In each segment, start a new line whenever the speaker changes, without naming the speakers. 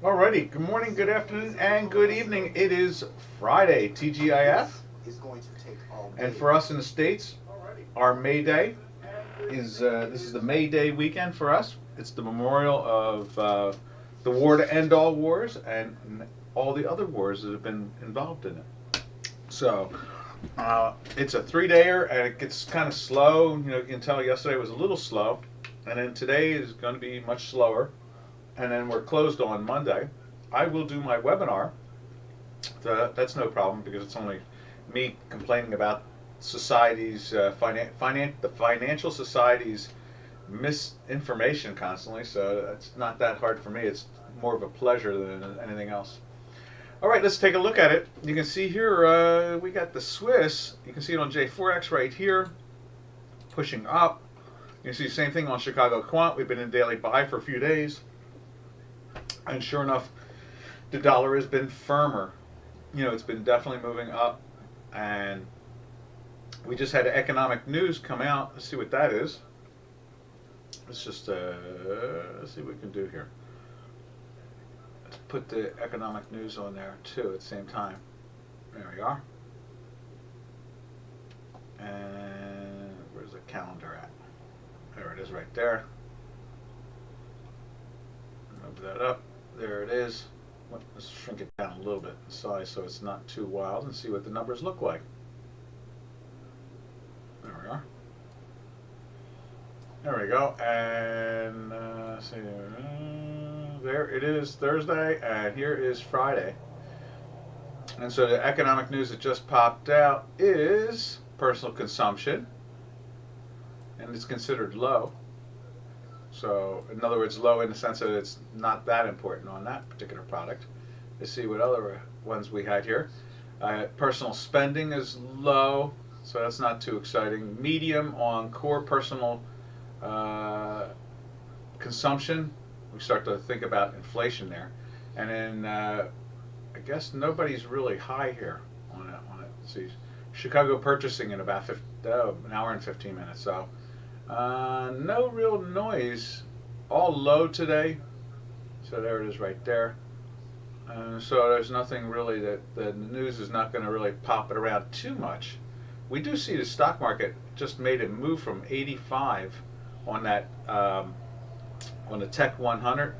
Alrighty, good morning, good afternoon, and good evening. It is Friday, TGIF, and for us in the States, our May Day is this is the May Day weekend for us. It's the memorial of the war to end all wars and all the other wars that have been involved in it. So it's a 3-dayer, and it gets kind of slow. You can tell yesterday was a little slow, and then today is going to be much slower. And then we're closed on Monday. I will do my webinar. That's no problem because it's only me complaining about society's the financial society's misinformation constantly. So it's not that hard for me. It's more of a pleasure than anything else. All right, let's take a look at it. You can see here we got the Swiss. You can see it on J4X right here, pushing up. You can see the same thing on Chicago Quant. We've been in daily buy for a few days. And sure enough, the dollar has been firmer. It's been definitely moving up. And we just had economic news come out. Let's see what that is. Let's just let's see what we can do here. Let's put the economic news on there too at the same time. There we are. And where's the calendar at? There it is right there. Move that up. There it is. Let's shrink it down a little bit in size so it's not too wild and see what the numbers look like. There we are. There we go. And see, there it is, Thursday, and here is Friday. And so the economic news that just popped out is personal consumption, and it's considered low. So, in other words, low in the sense that it's not that important on that particular product. Let's see what other ones we had here. Personal spending is low, so that's not too exciting. Medium on core personal consumption. We start to think about inflation there. And then I guess nobody's really high here on it. Let's see, Chicago purchasing in about an hour and 15 minutes. So. No real noise, all low today, so there it is right there. So there's nothing really that the news is not going to really pop it around too much. We do see the stock market just made a move from 85 on that on the Tech 100,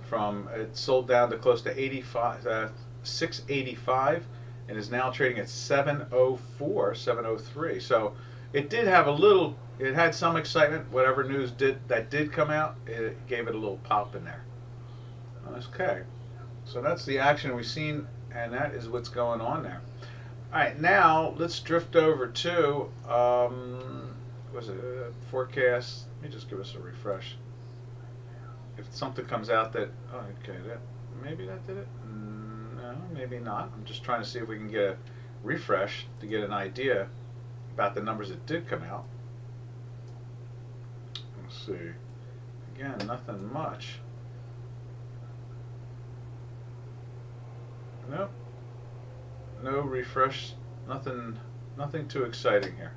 from it sold down to close to 85, 685, and is now trading at 704, 703. So it did have a little. It had some excitement. Whatever news did come out, it gave it a little pop in there. Okay, so that's the action we've seen, and that is what's going on there. All right, now let's drift over to was it forecast? Let me just give us a refresh. If something comes out that okay, maybe that did it. No, maybe not. I'm just trying to see if we can get a refresh to get an idea about the numbers that did come out. Let's see. Again, nothing much. Nope. No refresh. Nothing too exciting here.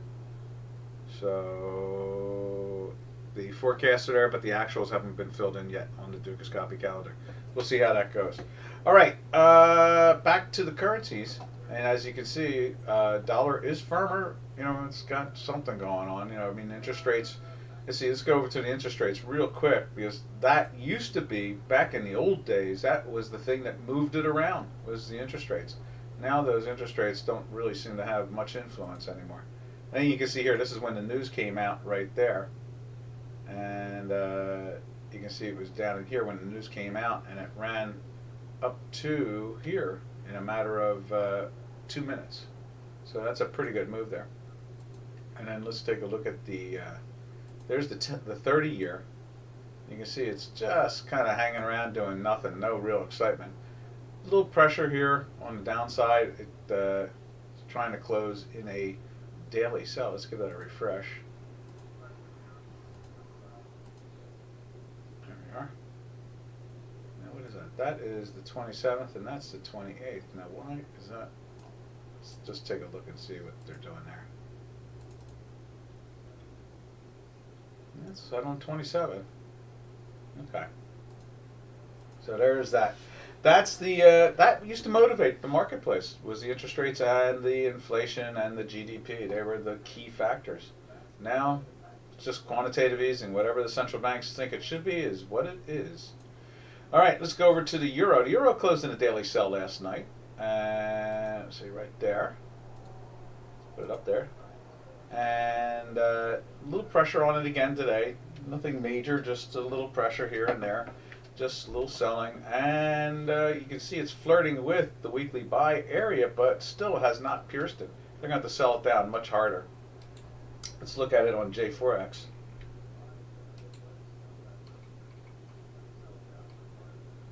So the forecasts are there, but the actuals haven't been filled in yet on the Dukascopy calendar. We'll see how that goes. All right. Back to the currencies. And as you can see, dollar is firmer. It's got something going on. I mean, interest rates. Let's go over to the interest rates real quick, because that used to be, back in the old days, that was the thing that moved it around, was the interest rates. Now those interest rates don't really seem to have much influence anymore. And you can see here, this is when the news came out right there. And you can see it was down in here when the news came out, and it ran up to here in a matter of 2 minutes. So that's a pretty good move there. And then let's take a look at the there's the 30-year. You can see it's just kind of hanging around doing nothing, no real excitement. A little pressure here on the downside. It's trying to close in a daily sell. Let's give that a refresh. There we are. Now what is that? That is the 27th, and that's the 28th. Now why is that? Let's just take a look and see what they're doing there. That's set on 27. Okay. So there's that. That's the that used to motivate the marketplace, was the interest rates and the inflation and the GDP. They were the key factors. Now it's just quantitative easing. Whatever the central banks think it should be is what it is. All right, let's go over to the euro. The euro closed in a daily sell last night. See right there. Put it up there. And a little pressure on it again today. Nothing major, just a little pressure here and there. Just a little selling. And you can see it's flirting with the weekly buy area, but still has not pierced it. They're going to have to sell it down much harder. Let's look at it on J4X.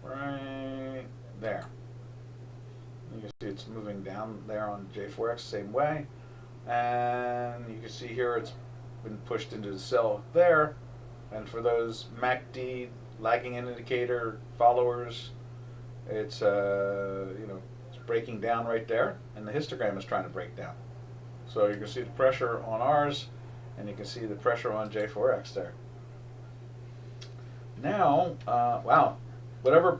Right there. You can see it's moving down there on J4X, same way. And you can see here it's been pushed into the sell there. And for those MACD lagging indicator followers, it's it's breaking down right there, and the histogram is trying to break down. So you can see the pressure on ours, and you can see the pressure on J4X there. Now, wow, whatever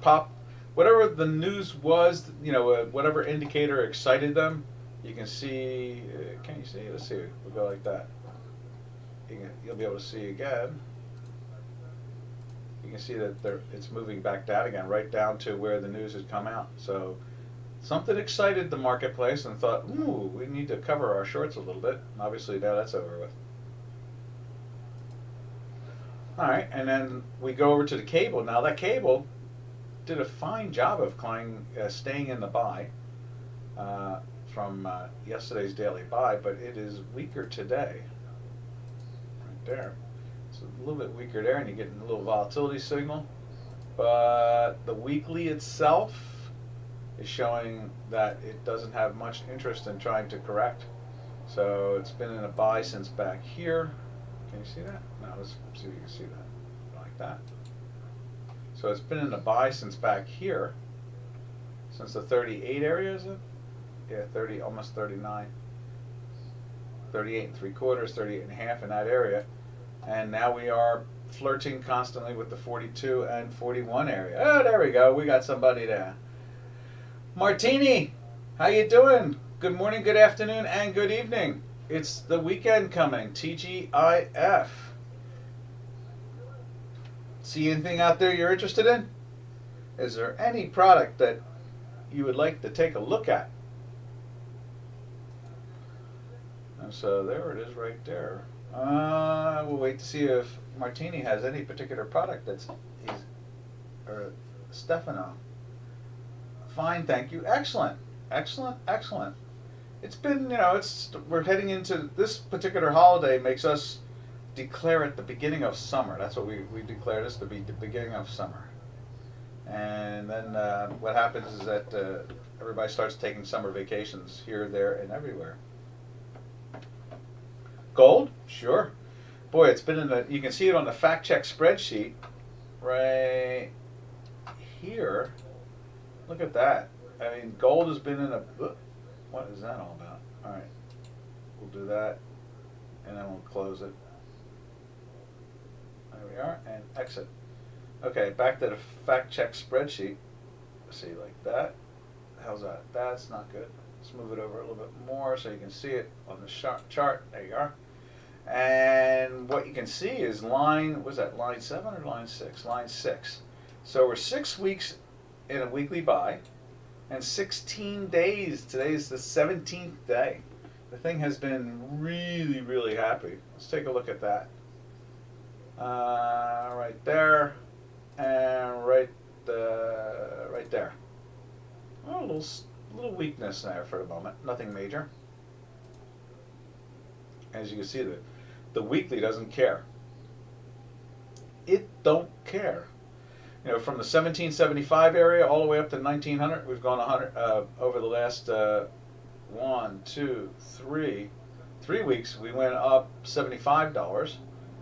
the news was, whatever indicator excited them, you can see. Can you see? Let's see. We'll go like that. You'll be able to see again. You can see that it's moving back down again, right down to where the news has come out. So something excited the marketplace and thought, ooh, we need to cover our shorts a little bit. Obviously now that's over with. All right, and then we go over to the cable. Now that cable did a fine job of staying in the buy from yesterday's daily buy, but it is weaker today. Right there. It's a little bit weaker there, and you're getting a little volatility signal. But the weekly itself is showing that it doesn't have much interest in trying to correct. So it's been in a buy since back here. Can you see that? No, let's see if you can see that. Like that. So it's been in a buy since back here. Since the 38 area, is it? Yeah, 30, almost 39. 38 3/4, 38 1/2 in that area. And now we are flirting constantly with the 42 and 41 area. Oh, there we go. We got somebody there. Martini, how you doing? Good morning, good afternoon, and good evening. It's the weekend coming, TGIF. See anything out there you're interested in? Is there any product that you would like to take a look at? And so there it is right there. We'll wait to see if Martini has any particular product or Stefano. Fine, thank you. Excellent, excellent, excellent. It's been, we're heading into this particular holiday makes us declare it the beginning of summer. That's what we declare this to be, the beginning of summer. And then what happens is that everybody starts taking summer vacations here, there, and everywhere. Gold? Sure. Boy, it's been you can see it on the fact check spreadsheet right here. Look at that. I mean, gold has been in a, what is that all about? All right, we'll do that, and then we'll close it. There we are, and exit. Okay, back to the fact check spreadsheet. Let's see, like that. How's that? That's not good. Let's move it over a little bit more so you can see it on the chart. There you are. And what you can see is was that line 7 or line 6? Line 6. So we're 6 weeks in a weekly buy and 16 days. Today's the 17th day. The thing has been really, really happy. Let's take a look at that. Right there and right there. Oh, a little weakness there for the moment. Nothing major. As you can see, the weekly doesn't care. It don't care. From the 1775 area all the way up to 1900, we've gone 100 over the last 1, 2, 3 weeks. We went up $75,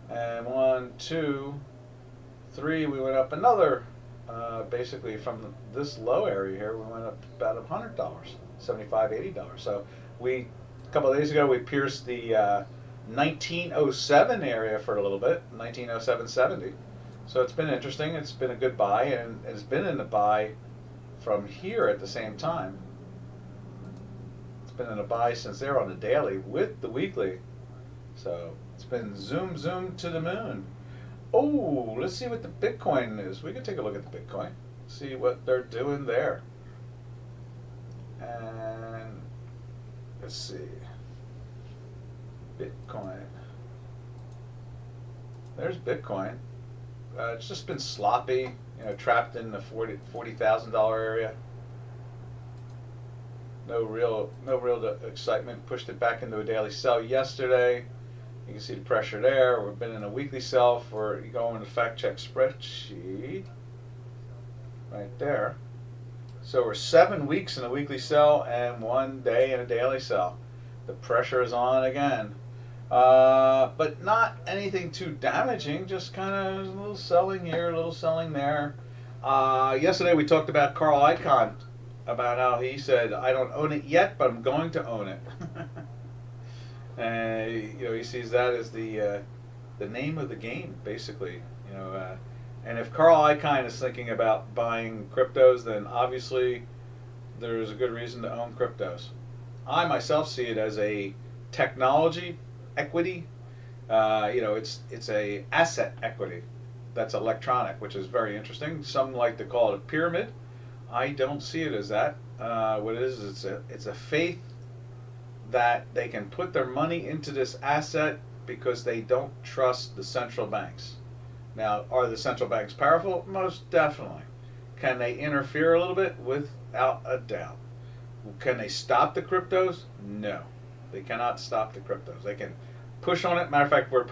and 1, 2, 3, we went up another. Basically, from this low area here, we went up about $100, $75, $80. So a couple of days ago, we pierced the 1907 area for a little bit, 1907.70. So it's been interesting. It's been a good buy, and it's been in the buy from here at the same time. It's been in a buy since they're on the daily with the weekly. So it's been zoom to the moon. Oh, let's see what the Bitcoin is. We can take a look at the Bitcoin, see what they're doing there. And let's see. Bitcoin. There's Bitcoin. It's just been sloppy, trapped in the $40,000 area. No real excitement. Pushed it back into a daily sell yesterday. You can see the pressure there. We've been in a weekly sell for, you go in the fact check spreadsheet right there. So we're 7 weeks in a weekly sell and 1 day in a daily sell. The pressure is on again. But not anything too damaging, just kind of a little selling here, a little selling there. Yesterday we talked about Carl Icahn, about how he said, I don't own it yet, but I'm going to own it. He sees that as the name of the game, basically. And if Carl Icahn is thinking about buying cryptos, then obviously there's a good reason to own cryptos. I myself see it as a technology equity. It's a asset equity that's electronic, which is very interesting. Some like to call it a pyramid. I don't see it as that. What it is, it's a faith that they can put their money into this asset because they don't trust the central banks. Now, are the central banks powerful? Most definitely. Can they interfere a little bit? Without a doubt. Can they stop the cryptos? No. They cannot stop the cryptos. They can push on it. Matter of fact, what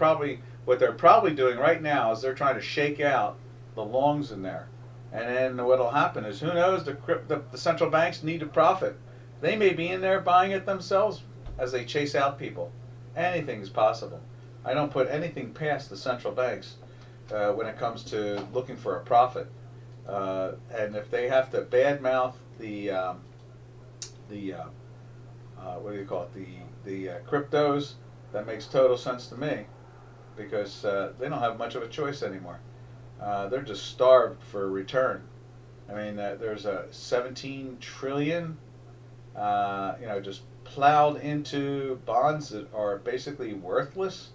they're probably doing right now is they're trying to shake out the longs in there. And then what will happen is, who knows, the central banks need to profit. They may be in there buying it themselves as they chase out people. Anything's possible. I don't put anything past the central banks when it comes to looking for a profit. And if they have to badmouth the what do you call it, the cryptos, that makes total sense to me, because they don't have much of a choice anymore. They're just starved for a return. I mean, there's a 17 trillion, just plowed into bonds that are basically worthless,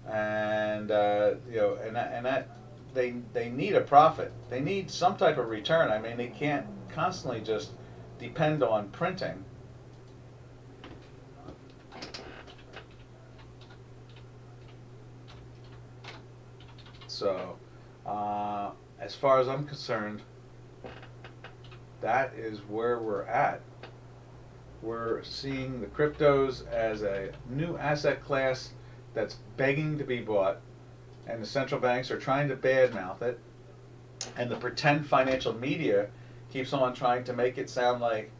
and they need a profit. They need some type of return. I mean, they can't constantly just depend on printing. So, as far as I'm concerned, that is where we're at. We're seeing the cryptos as a new asset class that's begging to be bought, and the central banks are trying to badmouth it, and the pretend financial media keeps on trying to make it sound like,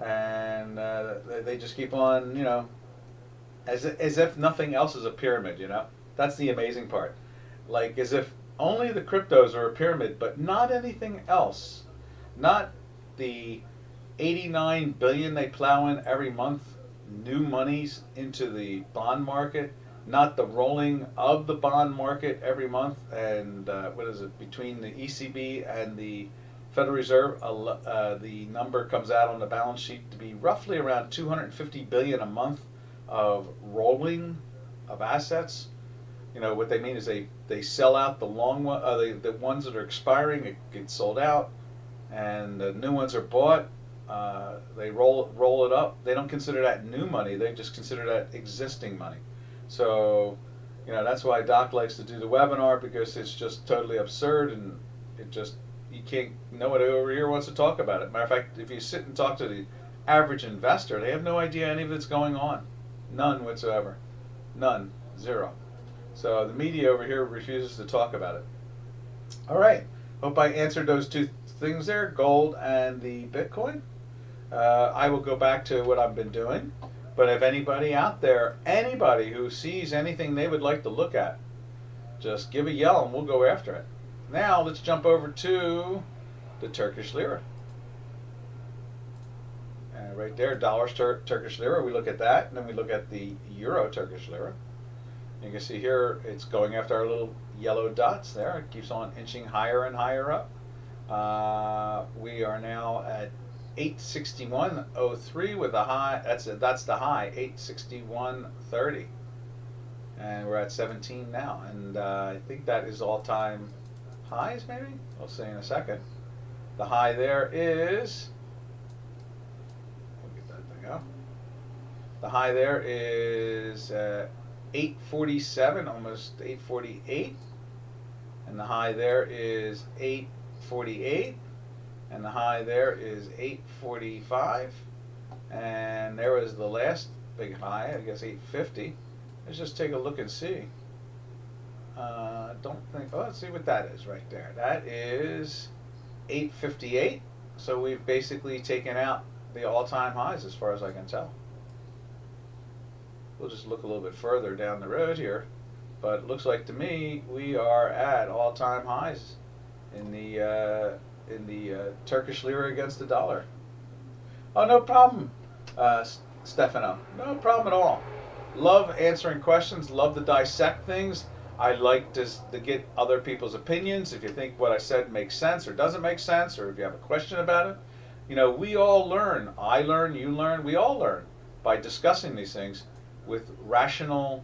and they just keep on, as if nothing else is a pyramid, That's the amazing part. Like, as if only the cryptos are a pyramid, but not anything else. Not the 89 billion they plow in every month, new monies into the bond market, not the rolling of the bond market every month, and between the ECB and the Federal Reserve, the number comes out on the balance sheet to be roughly around 250 billion a month of rolling of assets. What they mean is they sell out the long one, the ones that are expiring, it gets sold out, and the new ones are bought. They roll it up. They don't consider that new money. They just consider that existing money. So, that's why Doc likes to do the webinar, because it's just totally absurd, and you can't, nobody over here wants to talk about it. Matter of fact, if you sit and talk to the average investor, they have no idea any of it's going on. None whatsoever. None. Zero. So the media over here refuses to talk about it. All right. Hope I answered those two things there, gold and the Bitcoin. I will go back to what I've been doing. But if anybody out there, anybody who sees anything they would like to look at, just give a yell and we'll go after it. Now let's jump over to the Turkish lira. Right there, dollars Turkish lira. We look at that, and then we look at the euro Turkish lira. You can see here it's going after our little yellow dots there. It keeps on inching higher and higher up. We are now at 861.03 with a high. That's the high, 861.30, and we're at 17 now. And I think that is all-time highs. Maybe I'll say in a second. The high there is. We'll get that thing up. The high there is 847, almost 848, and the high there is 848, and the high there is 845, and there was the last big high, I guess 850. Let's just take a look and see. Don't think. Oh, let's see what that is right there. That is 858. So we've basically taken out the all-time highs as far as I can tell. We'll just look a little bit further down the road here, but it looks like to me we are at all-time highs in the Turkish lira against the dollar. Oh, no problem, Stefano. No problem at all. Love answering questions. Love to dissect things. I like to get other people's opinions. If you think what I said makes sense or doesn't make sense, or if you have a question about it, you know, we all learn. I learn, you learn, we all learn by discussing these things with rational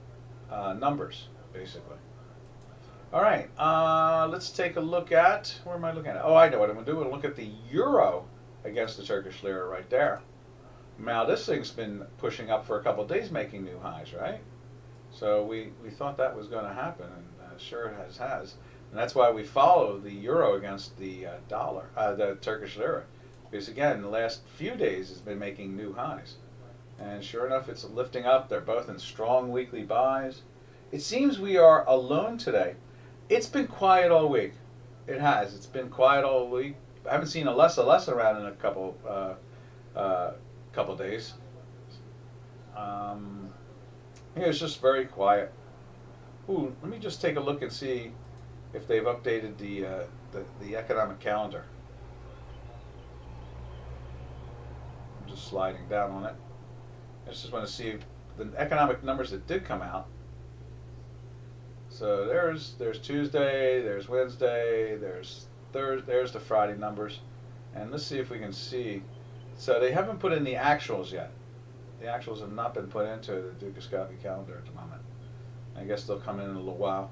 numbers, basically. All right, let's take a look at, where am I looking at? Oh, I know what I'm going to do. I'm going to look at the euro against the Turkish lira right there. Now, this thing's been pushing up for a couple of days, making new highs, right? So we thought that was going to happen, and sure it has. And that's why we follow the euro against the dollar, the Turkish lira. Because, again, the last few days has been making new highs. And sure enough, it's lifting up. They're both in strong weekly buys. It seems we are alone today. It's been quiet all week. It has. It's been quiet all week. I haven't seen a less around in a couple days. Yeah, it's just very quiet. Ooh, let me just take a look and see if they've updated the economic calendar. I'm just sliding down on it. I just want to see the economic numbers that did come out. So there's Tuesday, there's Wednesday, there's Thursday, there's the Friday numbers, and let's see if we can see. So they haven't put in the actuals yet. The actuals have not been put into the Dukascopy calendar at the moment. I guess they'll come in a little while,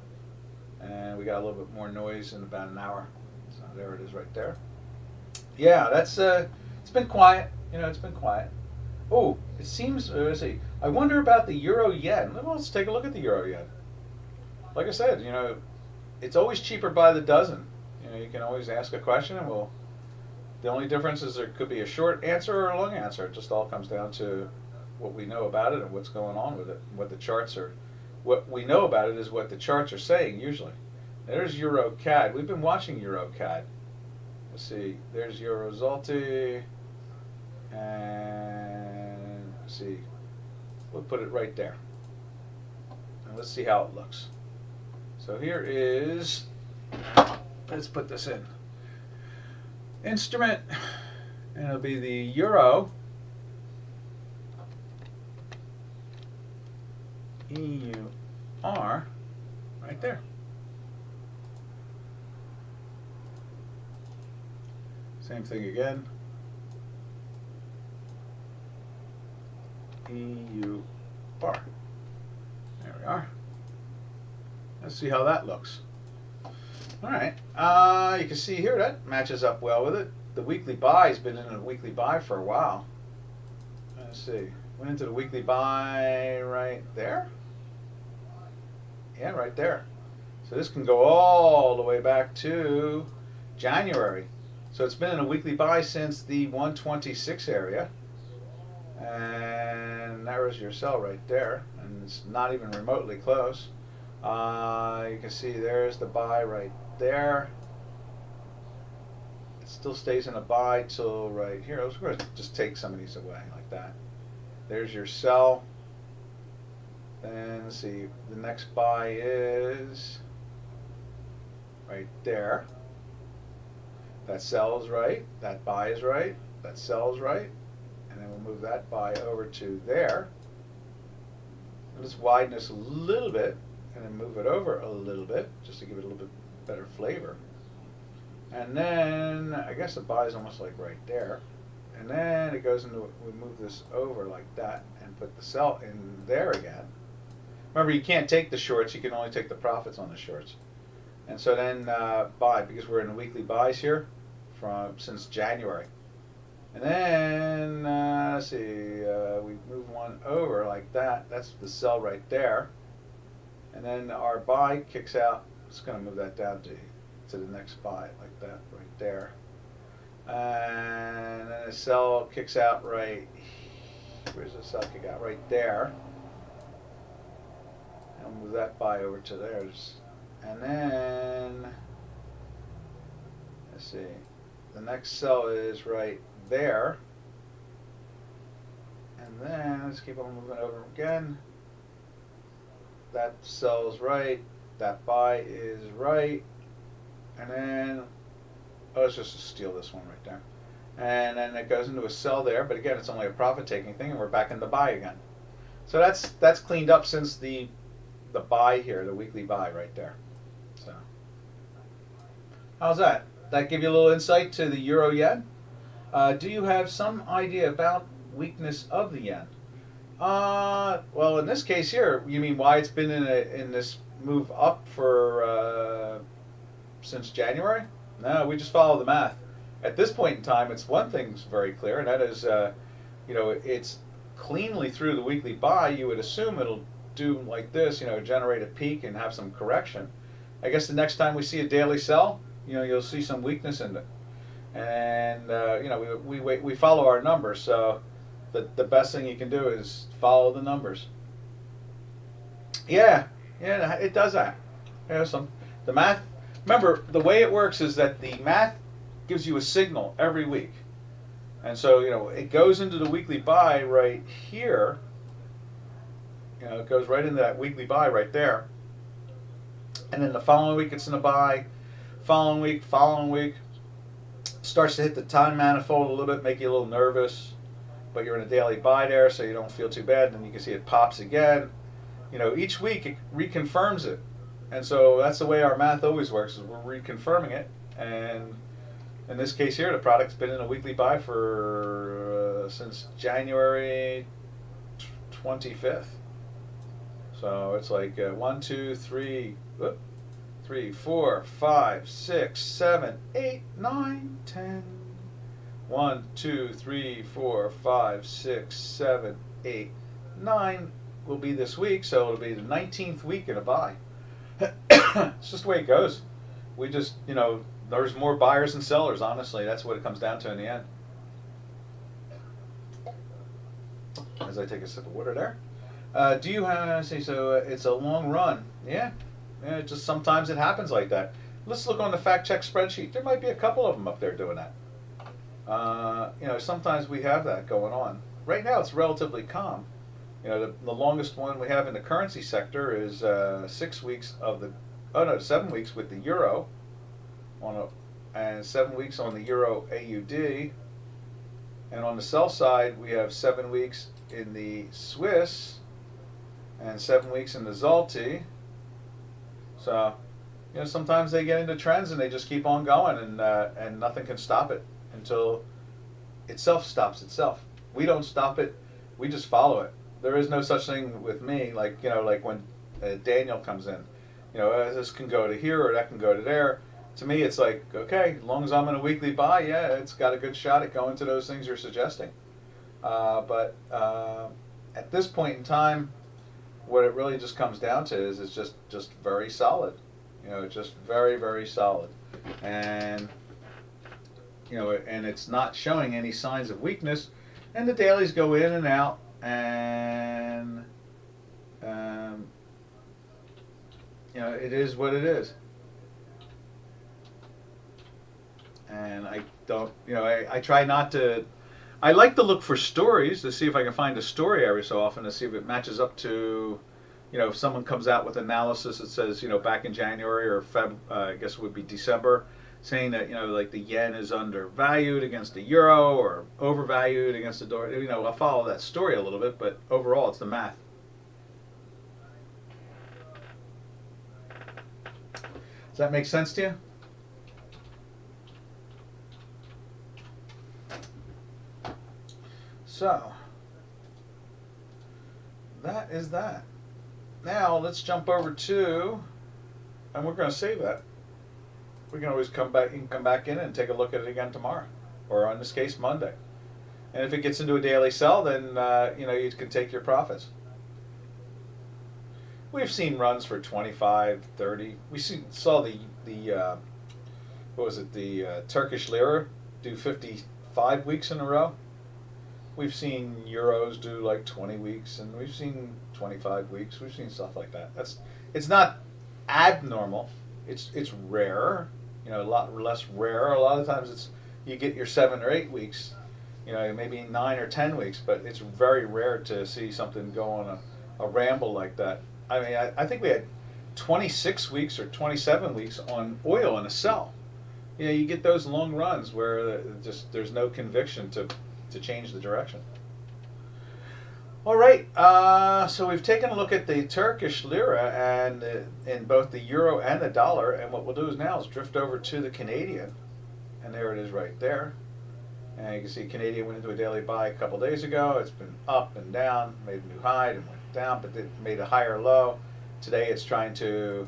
and we got a little bit more noise in about an hour. So there it is, right there. Yeah, that's it's been quiet. You know, it's been quiet. Oh, it seems, let's see, I wonder about the euro yen. Well, let's take a look at the euro yen. Like I said, you know, it's always cheaper by the dozen. You know, you can always ask a question, and the only difference is there could be a short answer or a long answer. It just all comes down to what we know about it and what's going on with it, what the charts are. What we know about it is what the charts are saying usually. There's Euro CAD. We've been watching Euro CAD. Let's see, there's Euro Zloty, and let's see, we'll put it right there. And let's see how it looks. So here is, let's put this in. Instrument, and it'll be the Euro EUR right there. Same thing again. EUR. There we are. Let's see how that looks. All right. You can see here that matches up well with it. The weekly buy has been in a weekly buy for a while. Let's see. Went into the weekly buy right there. Yeah, right there. So this can go all the way back to January. So it's been in a weekly buy since the 126 area. And there's your sell right there. And it's not even remotely close. You can see there's the buy right there. It still stays in a buy till right here. I was going to just take some of these away like that. There's your sell. Then let's see, the next buy is right there. That sell is right, that buy is right, that sell is right, and then we'll move that buy over to there. Let's widen this a little bit and then move it over a little bit just to give it a little bit better flavor. And then I guess the buy is almost like right there. And then it goes into, we move this over like that and put the sell in there again. Remember, you can't take the shorts, you can only take the profits on the shorts. And so then buy, because we're in the weekly buys here since January. And then, let's see, we move one over like that. That's the sell right there. And then our buy kicks out. It's going to move that down to the next buy like that right there. And then the sell kicks out right, where's the sell kick out? Right there. And move that buy over to theirs. And then, let's see, the next sell is right there. And then, let's keep on moving over again. That sells right, that buy is right. And then, oh, let's just steal this one right there. And then it goes into a sell there, but again, it's only a profit-taking thing, and we're back in the buy again. So that's cleaned up since the buy here, the weekly buy right there. So, how's that? That give you a little insight to the euro yen? Do you have some idea about weakness of the yen? Well, in this case here, you mean why it's been in this move up for since January? No, we just follow the math. At this point in time, it's one thing's very clear, and that is, you know, it's cleanly through the weekly buy. You would assume it'll do like this, you know, generate a peak and have some correction. I guess the next time we see a daily sell, you know, you'll see some weakness in it. And you know, we follow our numbers, so the best thing you can do is follow the numbers. Yeah, it does that. You know, the math. Remember, the way it works is that the math gives you a signal every week, and so you know it goes into the weekly buy right here. You know, it goes right into that weekly buy right there, and then the following week it's in a buy. Following week. Starts to hit the time manifold a little bit, make you a little nervous, but you're in a daily buy there, so you don't feel too bad. And then you can see it pops again. You know, each week it reconfirms it, and so that's the way our math always works. Is we're reconfirming it, and in this case here, the product's been in a weekly buy for since January 25th. So it's like 1, 2, 3. 3, 4, 5, 6, 7, 8, 9, 10. 1, 2, 3, 4, 5, 6, 7, 8, 9 will be this week, so it'll be the 19th week in a buy. It's just the way it goes. We just, you know, there's more buyers than sellers, honestly. That's what it comes down to in the end. As I take a sip of water there. Do you have, say, so it's a long run. Yeah. Yeah, just sometimes it happens like that. Let's look on the fact check spreadsheet. There might be a couple of them up there doing that. You know, sometimes we have that going on. Right now, it's relatively calm. You know, the longest one we have in the currency sector is 6 weeks of the, 7 weeks with the euro, and 7 weeks on the euro AUD. And on the sell side, we have 7 weeks in the Swiss and 7 weeks in the Zloty. So, you know, sometimes they get into trends and they just keep on going, and nothing can stop it until itself stops itself. We don't stop it; we just follow it. There is no such thing with me, like, you know, like when Daniel comes in. You know, this can go to here or that can go to there. To me, it's like, okay, as long as I'm in a weekly buy, yeah, it's got a good shot at going to those things you're suggesting. But at this point in time, what it really just comes down to is it's just very solid. You know, just very, very solid. And, you know, and it's not showing any signs of weakness. And the dailies go in and out, and, you know, it is what it is. And I don't, you know, I try not to, I like to look for stories to see if I can find a story every so often to see if it matches up to, you know, if someone comes out with analysis that says, you know, back in January or I guess it would be December, saying that, you know, like the yen is undervalued against the euro or overvalued against the dollar. You know, I'll follow that story a little bit, but overall it's the math. that make sense to you? So, that is that. Now, let's jump over to, and we're going to save that. We can always come back, you can come back in and take a look at it again tomorrow, or in this case, Monday. And if it gets into a daily sell, then, you know, you can take your profits. We've seen runs for 25, 30. We saw the what was it, the Turkish lira do 55 weeks in a row. We've seen euros do like 20 weeks, and we've seen 25 weeks. We've seen stuff like that. It's not abnormal. It's rare. You know, a lot less rare. A lot of times it's you get your 7 or 8 weeks. You know, maybe 9 or 10 weeks, but it's very rare to see something go on a ramble like that. I mean, I think we had 26 weeks or 27 weeks on oil in a sell. You know, you get those long runs where just there's no conviction to change the direction. All right, so we've taken a look at the Turkish lira and in both the euro and the dollar, and what we'll do is now is drift over to the Canadian, and there it is right there. And you can see Canadian went into a daily buy a couple days ago. It's been up and down, made a new high and went down, but it made a higher low. Today it's trying to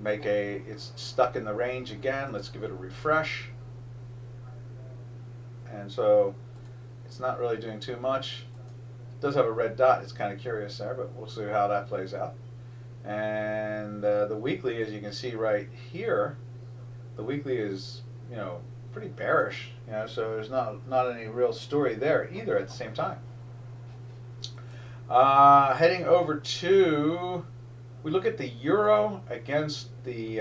make it's stuck in the range again. Let's give it a refresh. And so it's not really doing too much. It does have a red dot. It's kind of curious there, but we'll see how that plays out. And the weekly, as you can see right here, the weekly is, you know, pretty bearish. You know, so there's not any real story there either at the same time. Heading over to, we look at the euro against the,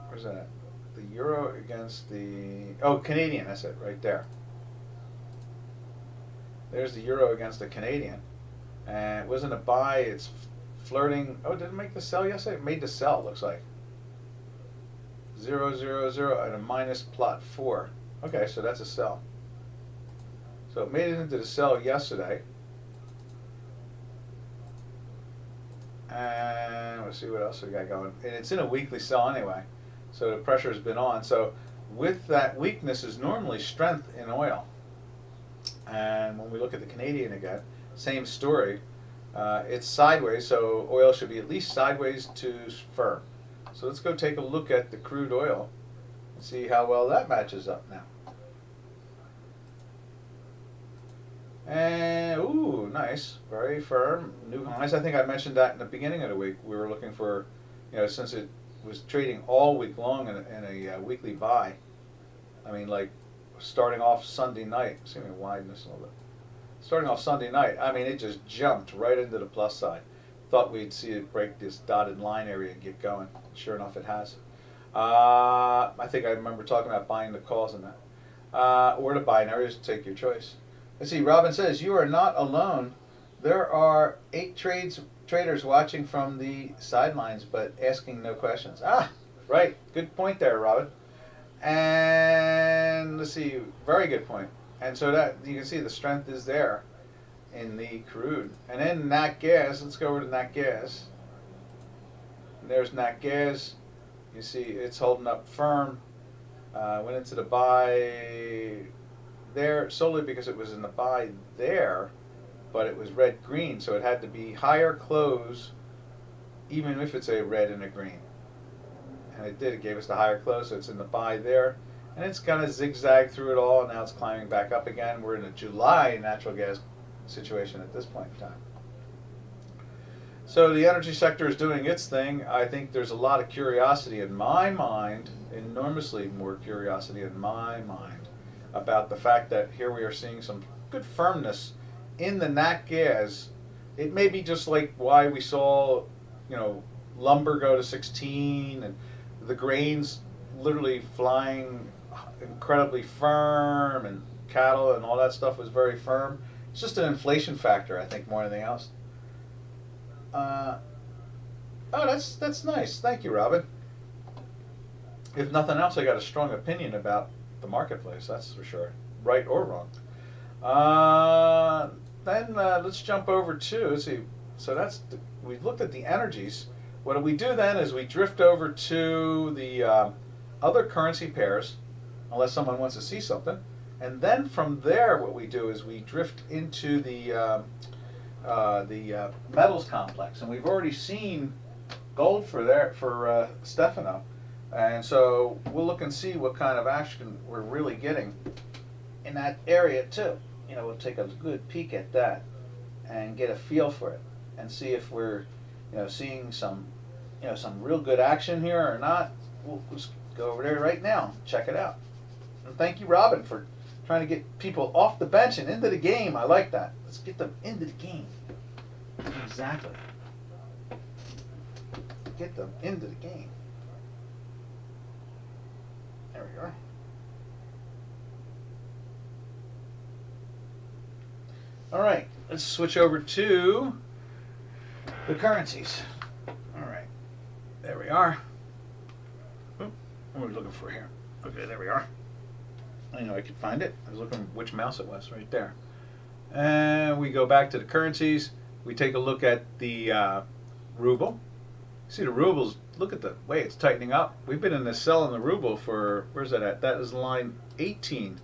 where's that? The euro against the, oh, Canadian, that's it, right there. There's the euro against the Canadian. And it wasn't a buy, it's flirting. Oh, did it make the sell yesterday? It made the sell, looks like. 0, 0, 0 and a minus plot 4. Okay, so that's a sell. So it made it into the sell yesterday. And let's see what else we got going. And it's in a weekly sell anyway. So the pressure has been on. So with that weakness is normally strength in oil. And when we look at the Canadian again, same story. It's sideways, so oil should be at least sideways to firm. So let's go take a look at the crude oil and see how well that matches up now. And, ooh, nice. Very firm. New highs. I think I mentioned that in the beginning of the week. We were looking for, you know, since it was trading all week long in a weekly buy. I mean, like, starting off Sunday night. See me widen this a little bit. Starting off Sunday night, I mean, it just jumped right into the plus side. Thought we'd see it break this dotted line area and get going. Sure enough, it has. I think I remember talking about buying the calls in that. Or the binaries, take your choice. Let's see, Robin says, you are not alone. There are 8 traders watching from the sidelines, but asking no questions. Ah, right. Good point there, Robin. And let's see, very good point. And so that you can see the strength is there in the crude. And then nat gas, let's go over to nat gas. And there's nat gas. You see it's holding up firm. Went into the buy there solely because it was in the buy there, but it was red green, so it had to be higher close even if it's a red and a green. And it did, it gave us the higher close, so it's in the buy there. And it's kind of zigzagged through it all, and now it's climbing back up again. We're in a July natural gas situation at this point in time. So the energy sector is doing its thing. I think there's a lot of curiosity in my mind, enormously more curiosity in my mind, about the fact that here we are seeing some good firmness in the nat gas. It may be just like why we saw, you know, lumber go to 16 and the grains literally flying incredibly firm, and cattle and all that stuff was very firm. It's just an inflation factor, I think, more than anything else. Oh, that's nice. Thank you, Robin. If nothing else, I got a strong opinion about the marketplace, that's for sure, right or wrong. Then let's jump over to, let's see, so we looked at the energies. what we do then is we drift over to the other currency pairs, unless someone wants to see something. And then from there, what we do is we drift into the metals complex. And we've already seen gold for Stefano. And so we'll look and see what kind of action we're really getting in that area too. You know, we'll take a good peek at that and get a feel for it and see if we're, you know, seeing some, you know, some real good action here or not. We'll just go over there right now, check it out. And thank you, Robin, for trying to get people off the bench and into the game. I like that. Let's get them into the game. Exactly. Get them into the game. There we are. All right, let's switch over to the currencies. All right, there we are. Oh, what are we looking for here? Okay, there we are. I know I could find it. I was looking which mouse it was right there. And we go back to the currencies. We take a look at the ruble. See the rubles, look at the way it's tightening up. We've been in this sell in the ruble for, where's that at? That is line 18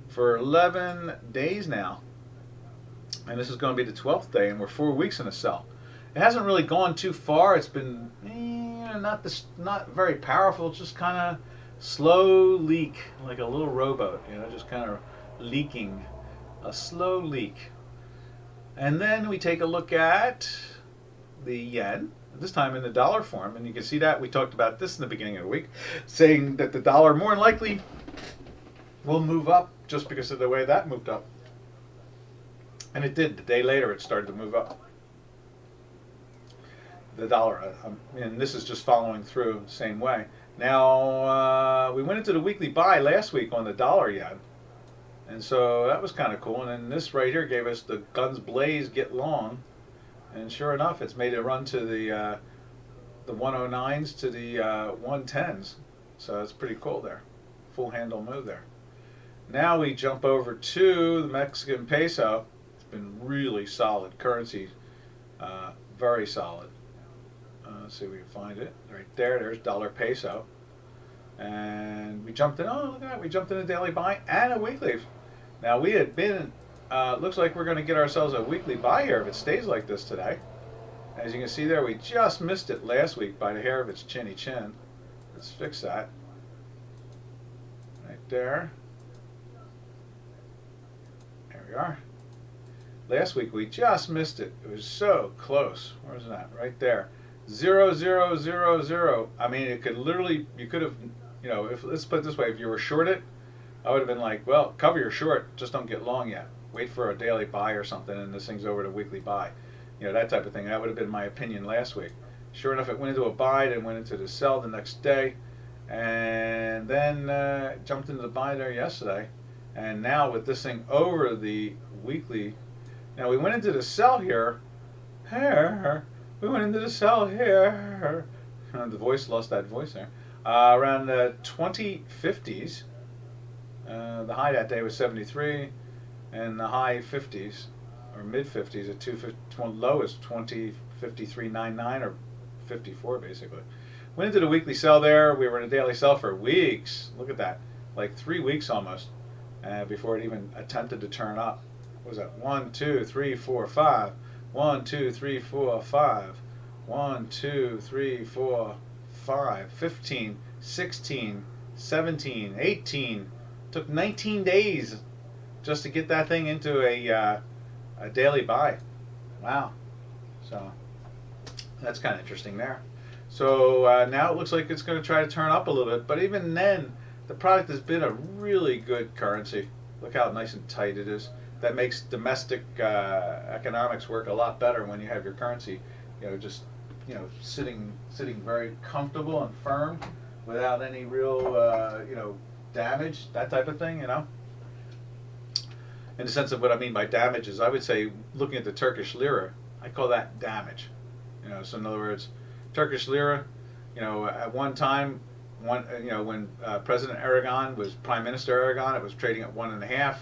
for 11 days now. And this is going to be the 12th day, and we're 4 weeks in a sell. It hasn't really gone too far. It's been not very powerful. It's just kind of slow leak, like a little rowboat, you know, just kind of leaking, a slow leak. And then we take a look at the yen, this time in the dollar form, and you can see that we talked about this in the beginning of the week, saying that the dollar more than likely will move up just because of the way that moved up. And it did. The day later it started to move up. The dollar, and this is just following through the same way. Now, we went into the weekly buy last week on the dollar yen, and so that was kind of cool. And then this right here gave us the guns blaze, get long, and sure enough, it's made it run to the 109s to the 110s. So it's pretty cool there. Full handle move there. Now we jump over to the Mexican peso. It's been really solid currency, very solid. Let's see if we can find it. Right there, there's dollar peso. And we jumped in, oh, look at that. We jumped in a daily buy and a weekly. Now we had been, looks like we're going to get ourselves a weekly buy here if it stays like this today. As you can see there, we just missed it last week by the hair of its chinny chin. Let's fix that. Right there. There we are. Last week we just missed it. It was so close. Where's that? Right there. 0, 0, 0, 0. I mean, it could literally, you could have, you know, if, let's put it this way, if you were short it, I would have been like, well, cover your short, just don't get long yet. Wait for a daily buy or something, and this thing's over to weekly buy. You know, that type of thing. That would have been my opinion last week. Sure enough, it went into a buy, then went into the sell the next day, and then jumped into the buy there yesterday. And now with this thing over the weekly, now we went into the sell here. We went into the sell here. The voice lost that voice there. Around the 2050s. The high that day was 73, and the high 50s or mid 50s at 250. Low is 2053.99 or 54 basically. Went into the weekly sell there. We were in a daily sell for weeks. Look at that, like 3 weeks almost, before it even attempted to turn up. What was that? 1, 2, 3, 4, 5. 1, 2, 3, 4, 5. 1, 2, 3, 4, 5. 15, 16, 17, 18. Took 19 days just to get that thing into a daily buy. Wow. So that's kind of interesting there. So now it looks like it's going to try to turn up a little bit. But even then, the product has been a really good currency. Look how nice and tight it is. That makes domestic economics work a lot better when you have your currency, you know, just, you know, sitting very comfortable and firm without any real, you know, damage, that type of thing, you know. In the sense of what I mean by damage is, I would say, looking at the Turkish lira, I call that damage. You know, so in other words, Turkish lira, you know, at one time, you know, when President Erdogan was Prime Minister Erdogan, it was trading at 1.5.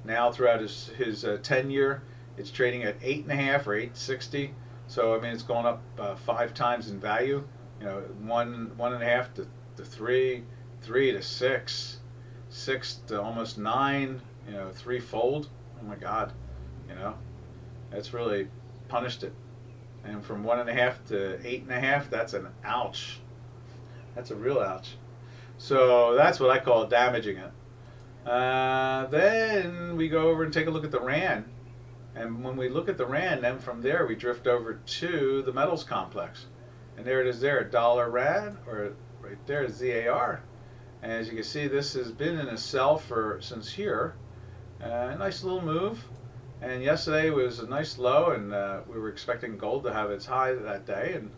Now throughout his tenure, it's trading at 8.5 or 8.60. So I mean, it's gone up 5 times in value. You know, 1.5 to 3, 3 to 6, 6 to almost 9. You know, threefold. Oh my God, you know, that's really punished it. And from 1.5 to 8.5, that's an ouch. That's a real ouch. So that's what I call damaging it. Then we go over and take a look at the RAN. And when we look at the RAN, then from there we drift over to the metals complex. And there it is there, dollar RAN, or right there, ZAR. And as you can see, this has been in a sell since here. A nice little move. And yesterday was a nice low, and we were expecting gold to have its high that day. And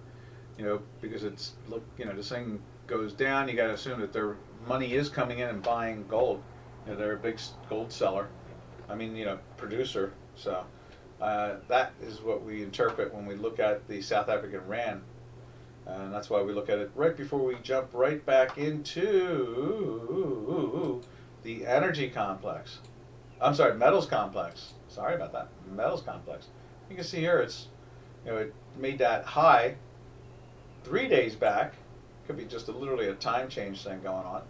you know, because it's this thing goes down, you got to assume that their money is coming in and buying gold. You know, they're a big gold seller. I mean, producer. So that is what we interpret when we look at the South African Rand. And that's why we look at it right before we jump right back into the energy complex. I'm sorry, metals complex. Sorry about that. Metals complex. You can see here it made that high 3 days back. Could be just literally a time change thing going on.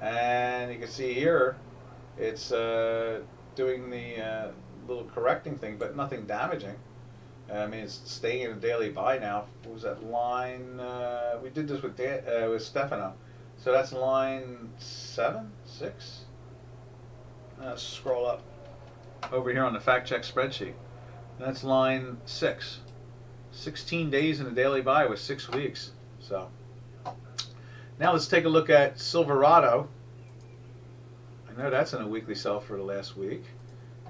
And you can see here it's doing the little correcting thing, but nothing damaging. I mean, it's staying in a daily buy now. What was that line? We did this with Stefano. So that's line 7, 6. Let's scroll up over here on the fact check spreadsheet. That's line 6. 16 days in a daily buy with 6 weeks. So now let's take a look at Silverado. I know that's in a weekly sell for the last week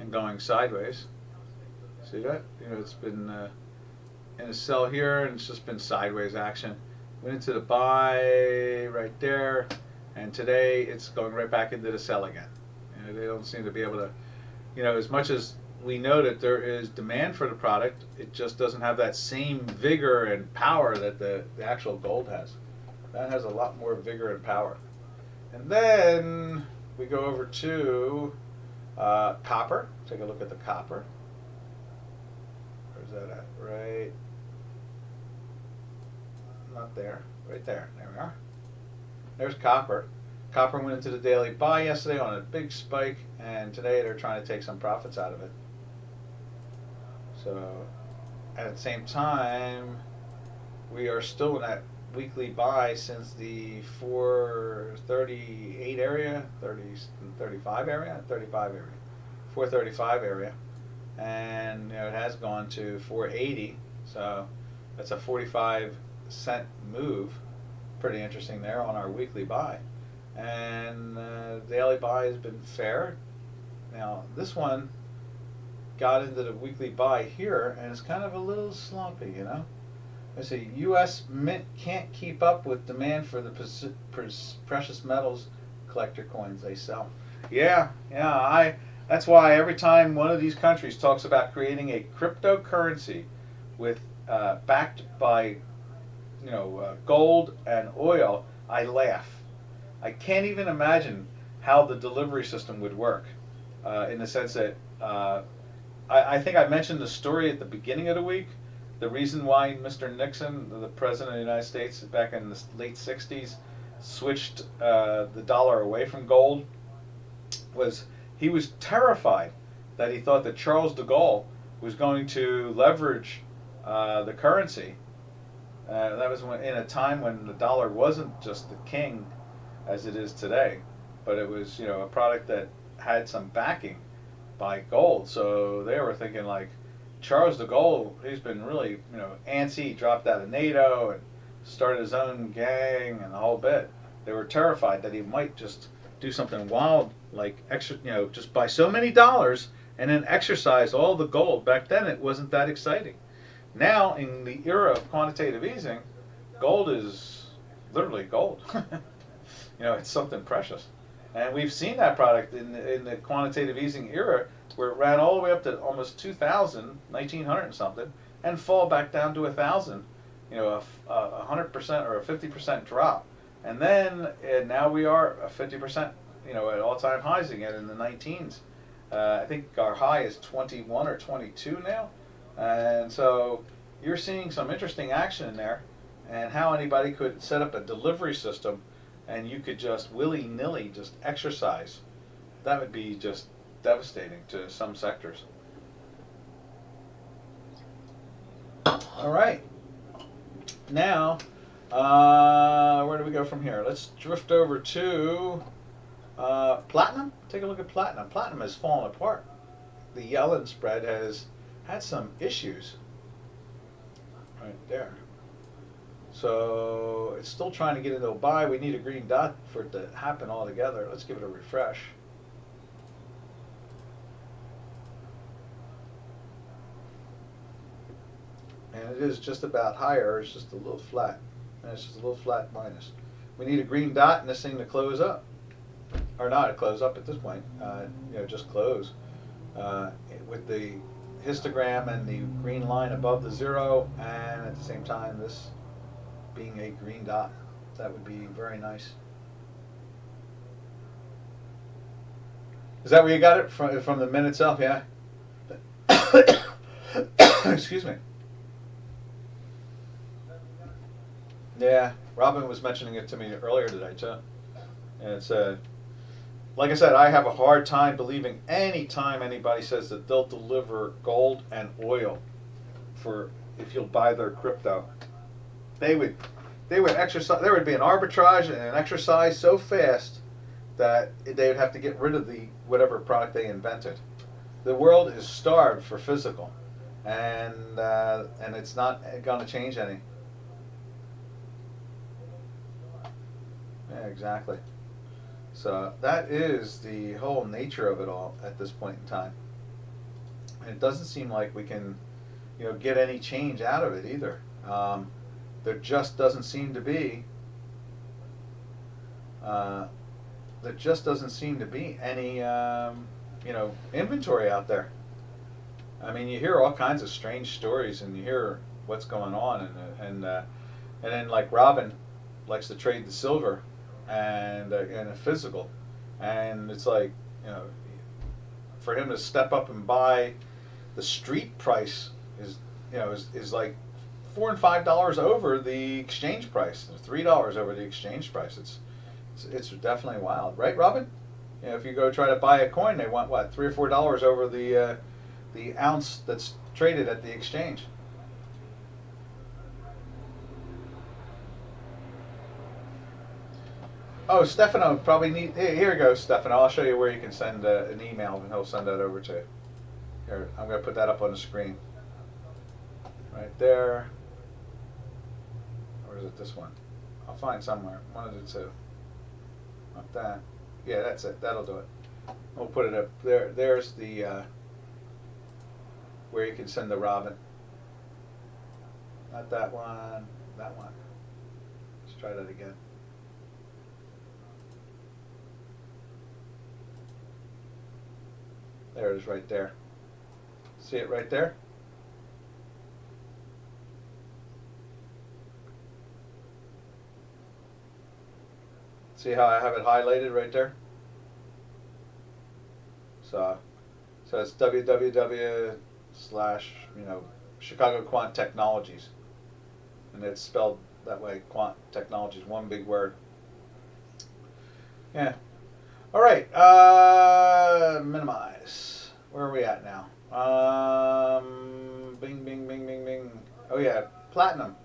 and going sideways. See that? It's been in a sell here, and it's just been sideways action. Went into the buy right there, and today it's going right back into the sell again. They don't seem to be able to, as much as we know that there is demand for the product, it just doesn't have that same vigor and power that the actual gold has. That has a lot more vigor and power. And then we go over to copper. Take a look at the copper. Where's that at? Right. Not there. Right there. There we are. There's copper. Copper went into the daily buy yesterday on a big spike, and today they're trying to take some profits out of it. So at the same time, we are still in that weekly buy since the 438 area, 35 area, 435 area, and it has gone to 480. So that's a 45-cent move. Pretty interesting there on our weekly buy. And daily buy has been fair. Now this one got into the weekly buy here, and it's kind of a little slumpy, Let's see, U.S. Mint can't keep up with demand for the precious metals collector coins they sell. Yeah, that's why every time one of these countries talks about creating a cryptocurrency with backed by gold and oil, I laugh. I can't even imagine how the delivery system would work, in the sense that I think I mentioned the story at the beginning of the week. The reason why Mr. Nixon, the President of the United States, back in the late 60s, switched the dollar away from gold was he was terrified that he thought that Charles de Gaulle was going to leverage the currency. That was in a time when the dollar wasn't just the king as it is today, but it was a product that had some backing by gold. So they were thinking like, Charles de Gaulle, he's been really antsy. He dropped out of NATO and started his own gang and the whole bit. They were terrified that he might just do something wild, like just buy so many dollars and then exercise all the gold. Back then it wasn't that exciting. Now in the era of quantitative easing, gold is literally gold. It's something precious. And we've seen that product in the quantitative easing era, where it ran all the way up to almost 2,000, 1,900 and something, and fall back down to 1,000, a 100% or a 50% drop. And then now we are a 50%, at all-time highs again in the 19s. I think our high is 21 or 22 now. And so, you're seeing some interesting action in there, and how anybody could set up a delivery system and you could just willy-nilly just exercise. That would be just devastating to some sectors. All right. Now, where do we go from here? Let's drift over to platinum. Take a look at platinum. Platinum has fallen apart. The Yellen spread has had some issues right there. So it's still trying to get into a buy. We need a green dot for it to happen altogether. Let's give it a refresh. And it is just about higher. It's just a little flat. And it's just a little flat minus. We need a green dot in this thing to close up. Or not to close up at this point. You know, just close. With the histogram and the green line above the 0, and at the same time this being a green dot. That would be very nice. Is that where you got it from the min itself? Yeah. Excuse me. Yeah, Robin was mentioning it to me earlier today too. And it's like I said, I have a hard time believing any time anybody says that they'll deliver gold and oil for if you'll buy their crypto. They would exercise. There would be an arbitrage and an exercise so fast that they would have to get rid of the whatever product they invented. The world is starved for physical, and it's not going to change any. Yeah, exactly. So that is the whole nature of it all at this point in time. And it doesn't seem like we can, you know, get any change out of it either. There just doesn't seem to be. There just doesn't seem to be any, you know, inventory out there. I mean, you hear all kinds of strange stories, and you hear what's going on, and then like Robin likes to trade the silver and a physical, and it's like, you know, for him to step up and buy the street price is, you know, is like $4 and $5 over the exchange price, $3 over the exchange price. It's definitely wild, right, Robin? You know, if you go try to buy a coin, they want what, $3 or $4 over the ounce that's traded at the exchange. Oh, Stefano probably need. Here you go, Stefano. I'll show you where you can send an email, and he'll send that over to you. Here, I'm going to put that up on the screen. Right there. Or is it this one? I'll find somewhere. One of the two. Not that. Yeah, that's it. That'll do it. We'll put it up there. There's the where you can send the Robin. Not that one. That one. Let's try that again. There it is right there. See it right there? See how I have it highlighted right there? So it's www/ Chicago Quant Technologies. And it's spelled that way, Quant Technologies, one big word. Yeah. All right, minimize. Where are we at now? Bing, bing, bing, bing, bing. Oh yeah, platinum.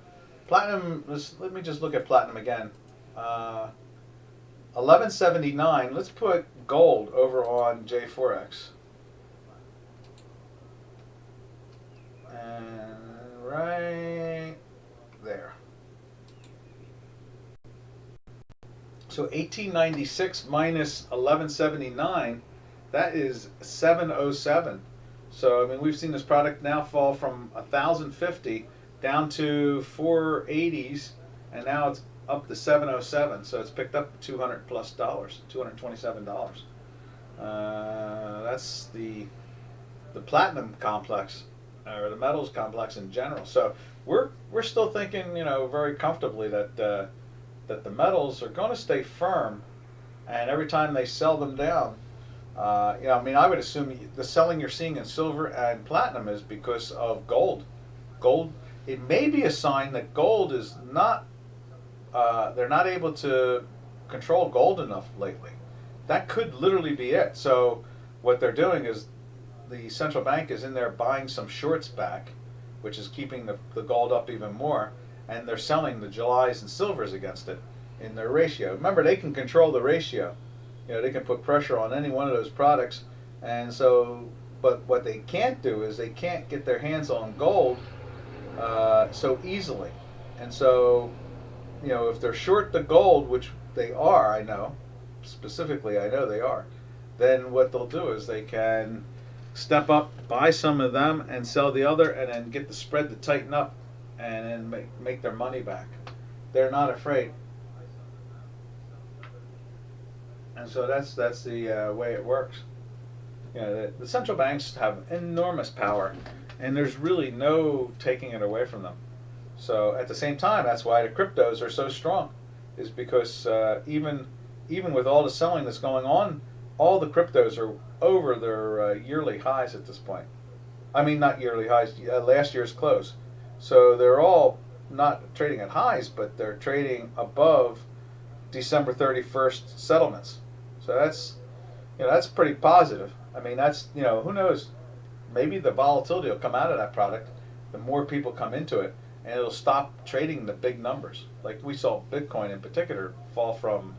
Platinum, let me just look at platinum again. 1179, let's put gold over on J4X. And right there. So 1896 minus 1179, that is 707. So I mean, we've seen this product now fall from 1,050 down to 480s, and now it's up to 707. So it's picked up $200 plus, $227. That's the platinum complex, or the metals complex in general. So we're still thinking, you know, very comfortably that that the metals are going to stay firm, and every time they sell them down, you know, I mean, I would assume the selling you're seeing in silver and platinum is because of gold. Gold, it may be a sign that gold is not, they're not able to control gold enough lately. That could literally be it. So what they're doing is the central bank is in there buying some shorts back, which is keeping the gold up even more, and they're selling the Julys and silvers against it in their ratio. Remember, they can control the ratio. You know, they can put pressure on any one of those products, and so, but what they can't do is they can't get their hands on gold so easily. And so, you know, if they're short the gold, which they are, I know, specifically I know they are, then what they'll do is they can step up, buy some of them, and sell the other, and then get the spread to tighten up, and then make their money back. They're not afraid. And so that's the way it works. You know, the central banks have enormous power, and there's really no taking it away from them. So at the same time, that's why the cryptos are so strong, is because even with all the selling that's going on, all the cryptos are over their yearly highs at this point. I mean, not yearly highs, last year's close. So they're all not trading at highs, but they're trading above December 31st settlements. So that's, you know, that's pretty positive. I mean, that's, you know, who knows? Maybe the volatility will come out of that product. The more people come into it, and it'll stop trading the big numbers. Like we saw Bitcoin in particular fall from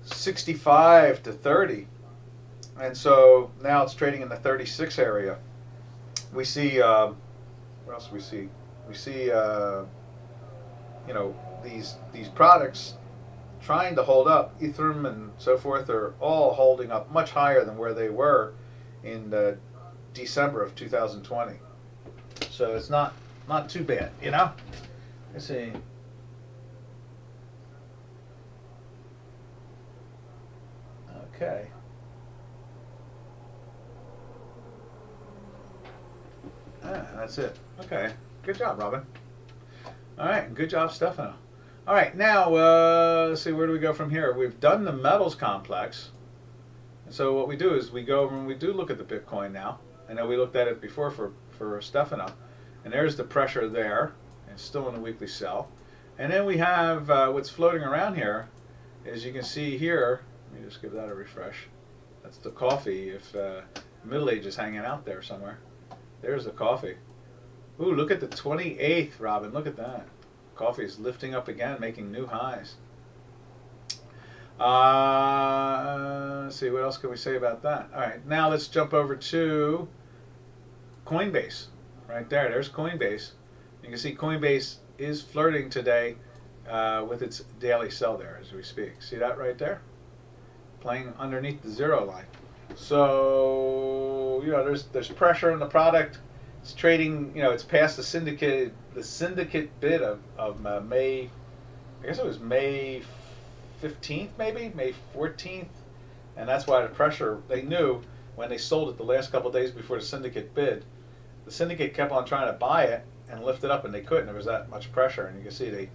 65 to 30, and so now it's trading in the 36 area. We see what else do we see? We see you know, these products trying to hold up. Ethereum and so forth are all holding up much higher than where they were in December of 2020. So it's not too bad, you know. Let's see. Okay. That's it. Okay. Good job, Robin. All right. Good job, Stefano. All right. Now, let's see. Where do we go from here? We've done the metals complex. And so what we do is we go and we do look at the Bitcoin now. I know we looked at it before for Stefano. And there's the pressure there. It's still in the weekly sell. And then we have what's floating around here, as you can see here. Let me just give that a refresh. That's the coffee. If Middle Age is hanging out there somewhere. There's the coffee. Ooh, look at the 28th, Robin. Look at that. Coffee is lifting up again, making new highs. Let's see, what else can we say about that? All right, now let's jump over to Coinbase. Right there, there's Coinbase. You can see Coinbase is flirting today with its daily sell there as we speak. See that right there? Playing underneath the zero line. So, you know, there's pressure on the product. It's trading, you know, it's past the syndicate bid of May, I guess it was May 15th maybe, May 14th. And that's why the pressure, they knew when they sold it the last couple of days before the syndicate bid, the syndicate kept on trying to buy it and lift it up, and they couldn't. There was that much pressure, and you can see they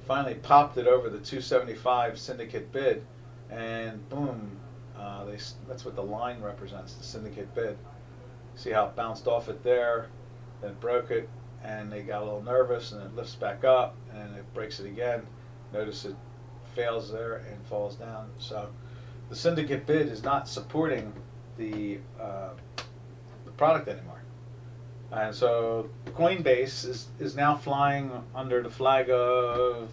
finally popped it over the 275 syndicate bid, and boom, that's what the line represents, the syndicate bid. See how it bounced off it there, then broke it, and they got a little nervous, and it lifts back up, and it breaks it again. Notice it fails there and falls down. So the syndicate bid is not supporting the product anymore. And so Coinbase is now flying under the flag of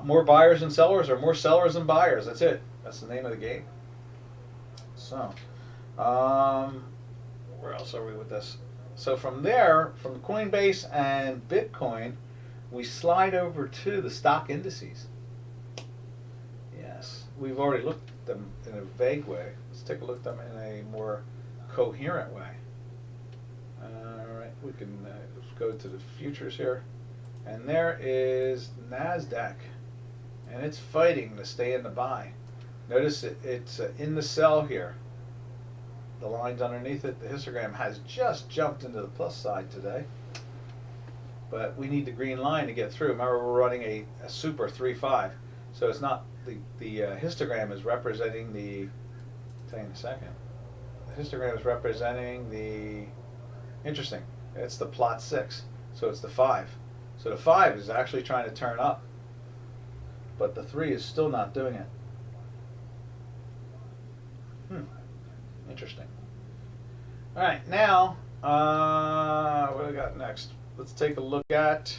more buyers than sellers, or more sellers than buyers. That's it. That's the name of the game. So, where else are we with this? So from there, from Coinbase and Bitcoin, we slide over to the stock indices. Yes, we've already looked at them in a vague way. Let's take a look at them in a more coherent way. Alright, we can let's go to the futures here. And there is NASDAQ. And it's fighting to stay in the buy. Notice it's in the sell here. The lines underneath it, the histogram has just jumped into the plus side today. But we need the green line to get through. Remember, we're running a super 3-5. So it's not, the histogram is representing the, I'll tell you in a second. The histogram is representing the, interesting, it's the plot 6. So it's the 5. So the 5 is actually trying to turn up, but the 3 is still not doing it. Interesting. All right, now what do we got next? Let's take a look at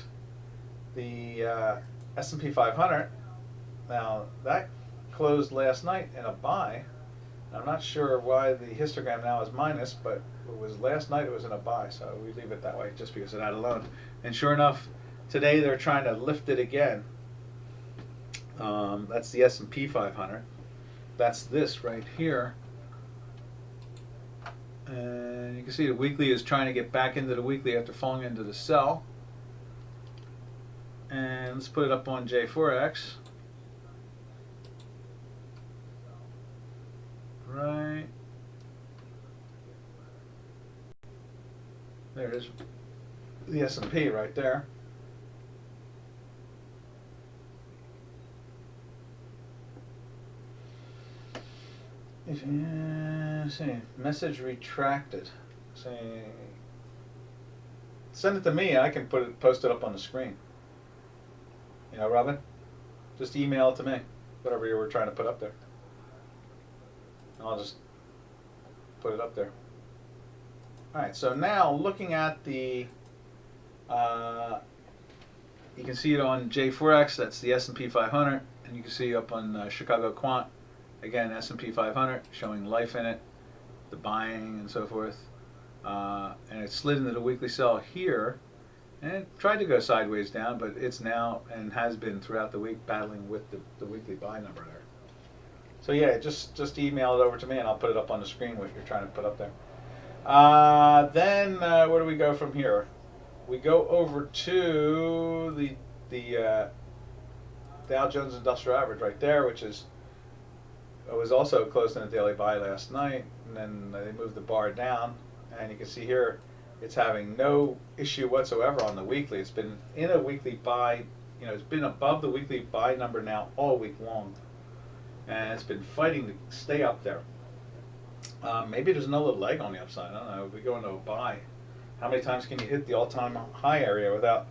the S&P 500. Now that closed last night in a buy. I'm not sure why the histogram now is minus, but it was last night it was in a buy, so we leave it that way just because of that alone. And sure enough, today they're trying to lift it again. That's the S&P 500. That's this right here. And you can see the weekly is trying to get back into the weekly after falling into the sell. And let's put it up on J4X. Right. There it is. The S&P right there. See, message retracted. Say, send it to me. I can post it up on the screen. You know, Robin, just email it to me. Whatever you were trying to put up there. I'll just put it up there. All right, so now looking at the, you can see it on J4X, that's the S&P 500, and you can see up on Chicago Quant, again, S&P 500, showing life in it, the buying and so forth. And it slid into the weekly sell here, and it tried to go sideways down, but it's now, and has been throughout the week, battling with the weekly buy number there. So yeah, just email it over to me and I'll put it up on the screen what you're trying to put up there. Then where do we go from here? We go over to the Dow Jones Industrial Average right there, which is it was also closed in a daily buy last night, and then they moved the bar down, and you can see here it's having no issue whatsoever on the weekly. It's been in a weekly buy, you know, it's been above the weekly buy number now all week long. And it's been fighting to stay up there. Maybe there's another leg on the upside. I don't know. If we go into a buy, how many times can you hit the all-time high area without,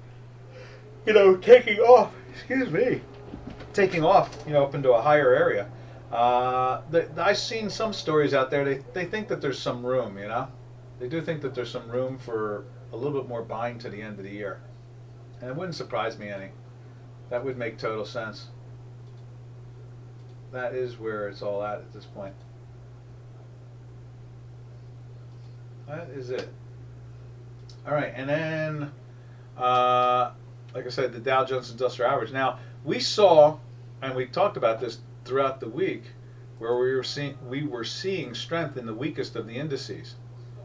you know, taking off? Excuse me, taking off, you know, up into a higher area. I've seen some stories out there. They think that there's some room. You know, they do think that there's some room for a little bit more buying to the end of the year, and it wouldn't surprise me any. That would make total sense. That is where it's all at this point. That is it. All right, and then, like I said, the Dow Jones Industrial Average. Now, we saw, and we talked about this throughout the week, where we were seeing strength in the weakest of the indices,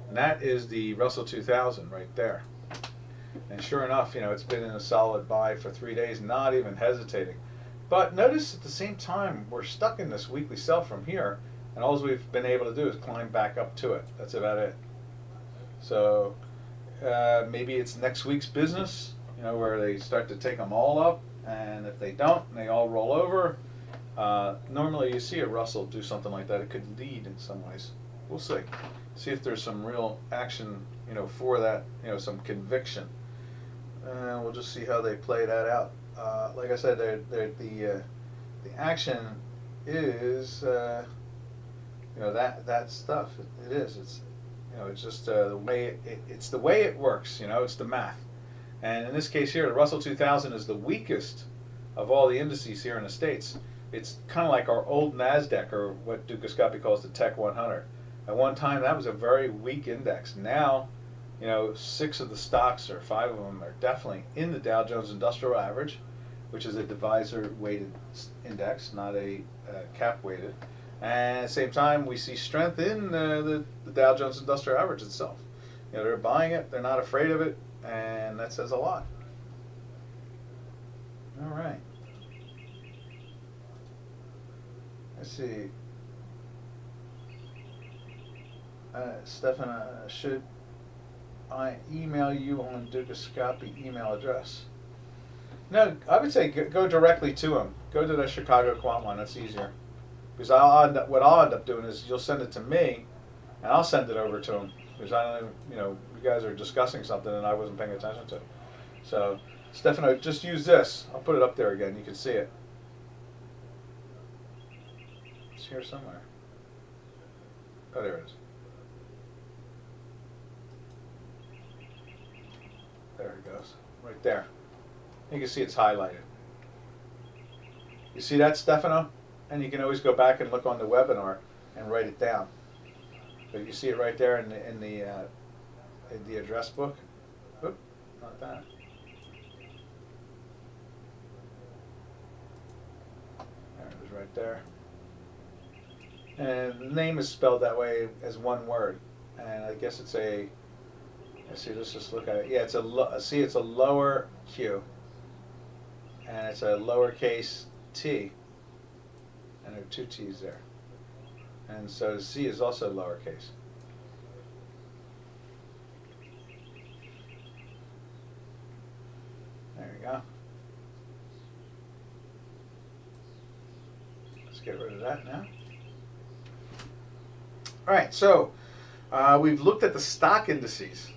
and that is the Russell 2000 right there. And sure enough, you know, it's been in a solid buy for 3 days, not even hesitating. But notice at the same time, we're stuck in this weekly sell from here, and all we've been able to do is climb back up to it. That's about it. So maybe it's next week's business, you know, where they start to take them all up, and if they don't, and they all roll over. Normally you see a Russell do something like that. It could lead in some ways. We'll see. See if there's some real action, you know, for that, you know, some conviction. We'll just see how they play that out. Like I said, the action is you know, that stuff. It is. It's, you know, it's just the way it's the way it works. You know, it's the math. And in this case here, the Russell 2000 is the weakest of all the indices here in the States. It's kind of like our old NASDAQ, or what Dukascopy calls the Tech 100. At one time, that was a very weak index. Now, you know, 6 of the stocks, or 5 of them, are definitely in the Dow Jones Industrial Average, which is a divisor-weighted index, not a cap-weighted. And at the same time, we see strength in the Dow Jones Industrial Average itself. You know, they're buying it, they're not afraid of it, and that says a lot. All right. Let's see. Stefan, should I email you on Dukascopy email address? No, I would say go directly to him. Go to the Chicago Quant one. That's easier. Because what I'll end up doing is you'll send it to me, and I'll send it over to him. Because I don't know, you know, you guys are discussing something and I wasn't paying attention to. So, Stefano, just use this. I'll put it up there again. You can see it. It's here somewhere. Oh, there it is. There it goes. Right there. You can see it's highlighted. You see that, Stefano? And you can always go back and look on the webinar and write it down. But you see it right there in the address book. Oop, not that. There it is right there. And the name is spelled that way as one word. And I guess it's a, let's see, let's just look at it. Yeah, it's see, it's a lower Q. And it's a lowercase t. And there are two T's there. And so C is also lowercase. There you go. Let's get rid of that now. All right, so we've looked at the stock indices,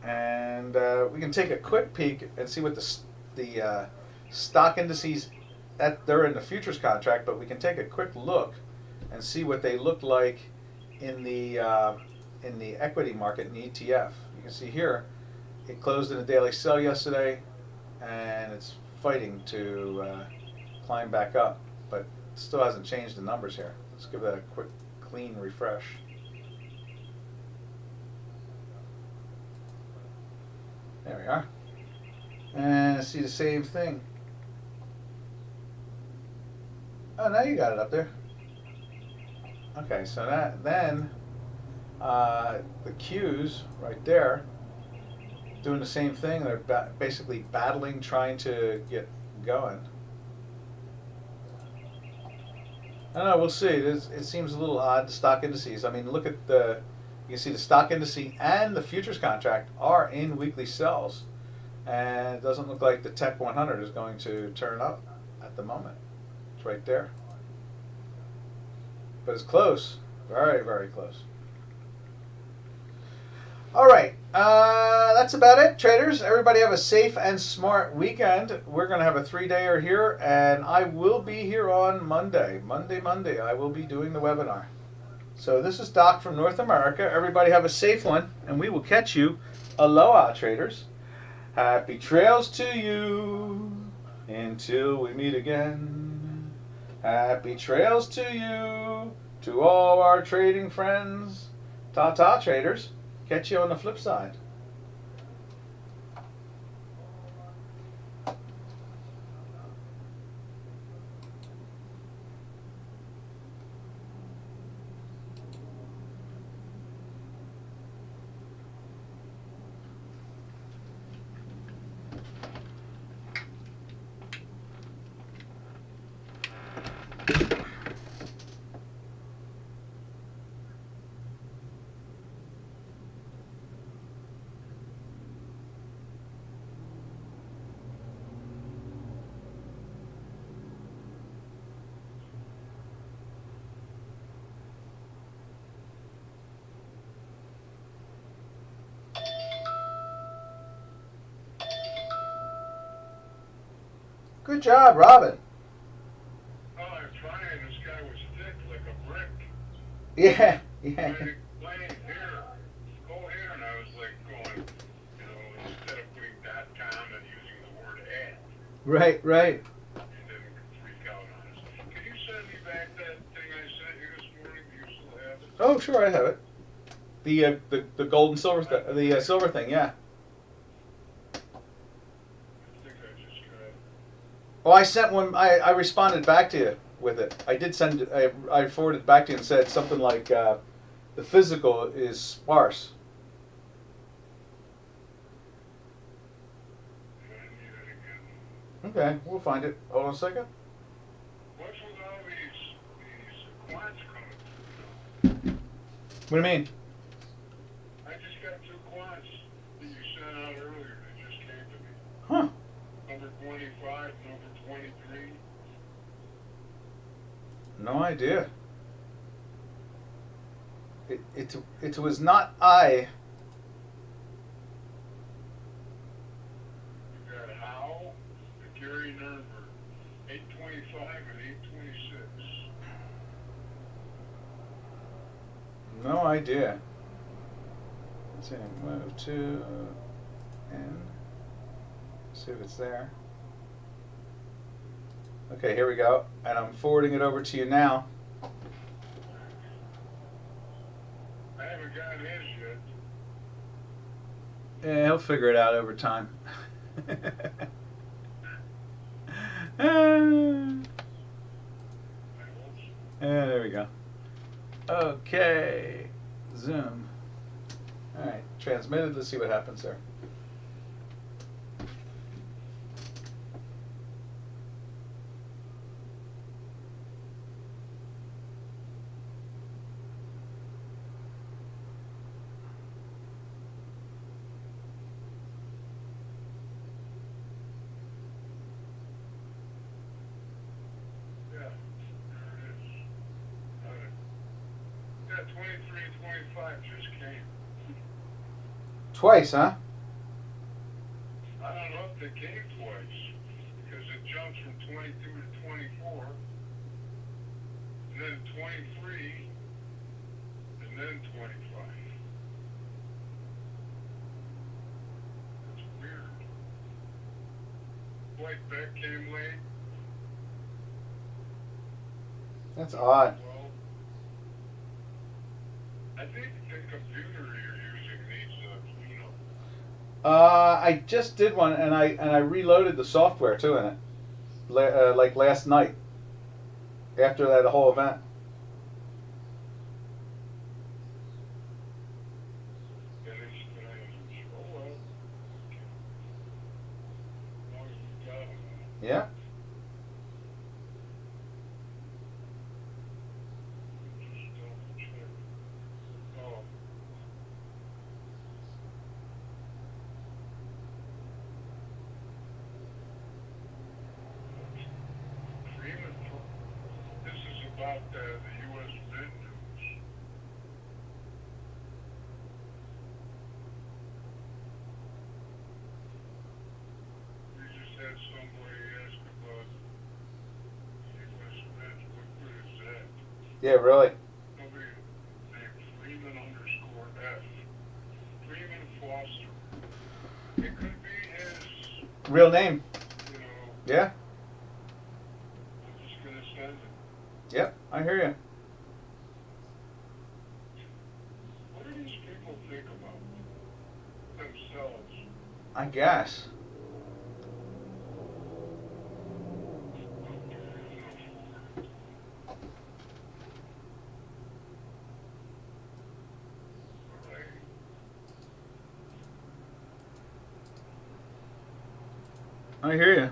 and we can take a quick peek and see what the stock indices that they're in the futures contract, but we can take a quick look and see what they look like in the equity market in the ETF. You can see here it closed in a daily sell yesterday, and it's fighting to climb back up, but still hasn't changed the numbers here. Let's give that a quick clean refresh. There we are. And see the same thing. Oh, now you got it up there. Okay, so then the Qs right there doing the same thing. They're basically battling, trying to get going. I don't know, we'll see. It seems a little odd, the stock indices. I mean, look at you can see the stock indice and the futures contract are in weekly sells. And it doesn't look like the Tech 100 is going to turn up at the moment. It's right there. But it's close. Very, very close. All right. That's about it, traders. Everybody have a safe and smart weekend. We're going to have a 3-dayer here, and I will be here on Monday. Monday, I will be doing the webinar. So this is Doc from North America. Everybody have a safe one, and we will catch you. Aloha, traders. Happy trails to you until we meet again. Happy trails to you, to all our trading friends. Ta-ta, traders. Catch you on the flip side. Good job, Robin.
Oh, it's funny, this guy was thick like a brick.
Yeah.
Playing here, go here, and I was like going, instead of putting .com and using the word ad.
Right.
He didn't freak out on us. Can you send me back that thing I sent you this morning? Do you still have it?
Oh, sure, I have it. The gold and silver, the silver thing, yeah. Oh, I sent one. I responded back to you with it. I did send it. I forwarded it back to you and said something like, "The physical is sparse." Okay, we'll find it. Hold on a second.
What's with all these quants coming?
What do you mean?
I just got 2 quants that you sent out earlier that just came to me.
Huh.
Number 25, number 23.
No idea. It was not I.
You and 826.
No idea. Let's see, move to N. See if it's there. Okay, here we go. And I'm forwarding it over to you now.
I haven't gotten his yet.
Yeah, he'll figure it out over time. Yeah, there we go. Okay, Zoom. All right, transmitted. Let's see what happens there.
Yeah, 23 and 25 just came.
Twice, huh?
I don't know if they came twice, because it jumps from 22 to 24, and then 23, and then 25. That's weird. White Beck came late.
That's odd.
Well, I think the computer you're using needs a cleanup.
I just did one, and I reloaded the software too in it, like last night, after that whole event.
Yeah, they should, oh well. As long as you got it.
Yeah.
Just double check. Oh. Freeman, this is about the U.S. Mint news. We just had somebody ask about U.S. Mint. What good is that?
Yeah, really.
Somebody named Freeman _ F. Freeman Foster. It could be his,
Real name.
you know,
Yeah.
I'm just gonna send it.
Yep. I hear you.
What do these people think about themselves?
I guess. I hear you.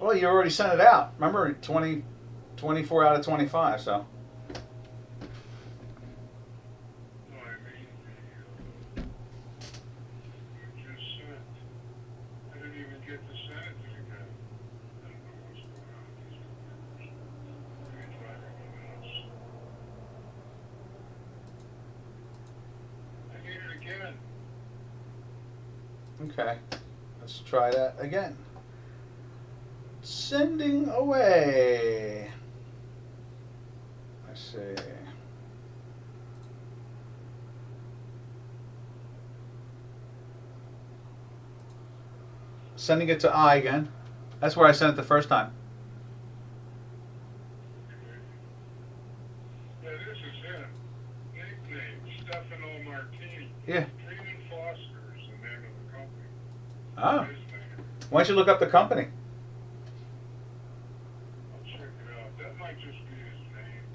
Well, you already sent it out. Remember, 24 out of 25, so. Okay, let's try that again. Sending away. Let's see. Sending it to I again. That's where I sent it the first time.
Yeah, this is him. Nickname, Stefano Martini.
Yeah.
Freeman Foster is the name of the company.
Oh.
His name.
Why don't you look up the company?
I'll check it out. That might just be his name.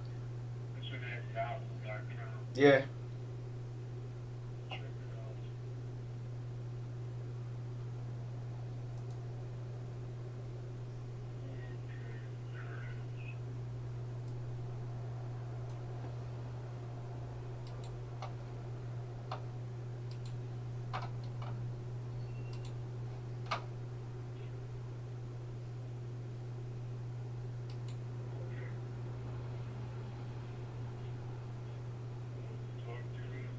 It's an Yahoo.com.
Yeah.